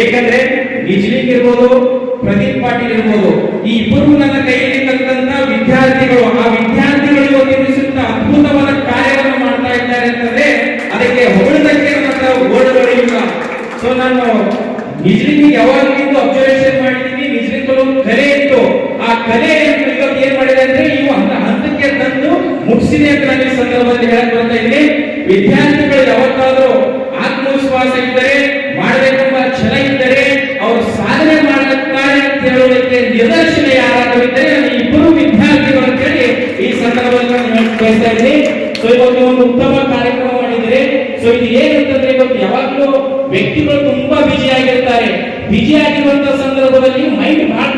ಏಕೆಂದ್ರೆ ನಿಜ್ಲಿಂಗ್ ಇರ್ಬೋದು, ಪ್ರದೀಪ್ ಪಾಟೀಲ್ ಇರ್ಬೋದು, ಈ ಇಬ್ಬರು ನನ್ನ ಕೈಯಲ್ಲಿರ್ತಕ್ಕಂಥ ವಿದ್ಯಾರ್ಥಿಗಳು. ಆ ವಿದ್ಯಾರ್ಥಿಗಳು ಇವತ್ತಿನ ಅದ್ಭುತವಾದ ಕಾರ್ಯವನ್ನು ಮಾಡ್ತಾ ಇದ್ದಾರೆ ಅಂತಂದ್ರೆ ಅದಕ್ಕೆ ಹೊಗಳದಕ್ಕೆ ನನ್ನ ಹತ್ರ ವರ್ಡ್ಗಳು ಇಲ್ಲ. ಸೊ ನಾನು ನಿಜ್ಲಿಂಗ್ ಯಾವಾಗಲಿಂದ ಅಬ್ಸರ್ವೇಷನ್ ಮಾಡಿದ್ದೀನಿ. ನಿಜ್ಲಿಂಗ್ ಒಂದು ಕಲೆ ಇತ್ತು. ಆ ಕಲೆ ಇವತ್ತು ಏನ್ ಮಾಡಿದೆ ಅಂದ್ರೆ ಇವು ಹಂತಕ್ಕೆ ತಂದು ಮುಗಿಸಿದೆ ಅಂತ ನಾನು ಈ ಸಂದರ್ಭದಲ್ಲಿ ಹೇಳಕ್ ಬರ್ತಾ ಇದ್ದೀನಿ. ವಿದ್ಯಾರ್ಥಿಗಳು ಯಾವತ್ತಾದ್ರೂ ಆತ್ಮವಿಶ್ವಾಸ ಇದ್ದರೆ, ಮಾಡಬೇಕೆಂಬ ಛಲ ಇದ್ದರೆ, ಅವರು ಸಾಧನೆ ಮಾಡುತ್ತಾರೆ ಅಂತ ಹೇಳೋದಕ್ಕೆ ನಿದರ್ಶನ ಯಾರಾಗಿದ್ದರೆ ನಾನು ಇಬ್ಬರು ವಿದ್ಯಾರ್ಥಿಗಳು ಅಂತ ಹೇಳಿ ಈ ಸಂದರ್ಭದಲ್ಲಿ ನಾನು ಹೇಳ್ತಾ ಇದ್ದೀನಿ. ಸೊ ಇವತ್ತು ಒಂದು ಉತ್ತಮ ಕಾರ್ಯಕ್ರಮ ಮಾಡಿದರೆ. ಸೊ ಇದು ಏನಂತಂದ್ರೆ ಇವತ್ತು ಯಾವಾಗಲೂ ವ್ಯಕ್ತಿಗಳು ತುಂಬಾ ಬಿಜಿ ಆಗಿರ್ತಾರೆ. ಬಿಜಿ ಆಗಿರುವಂತಹ ಸಂದರ್ಭದಲ್ಲಿ ಮೈಂಡ್ ಬಹಳ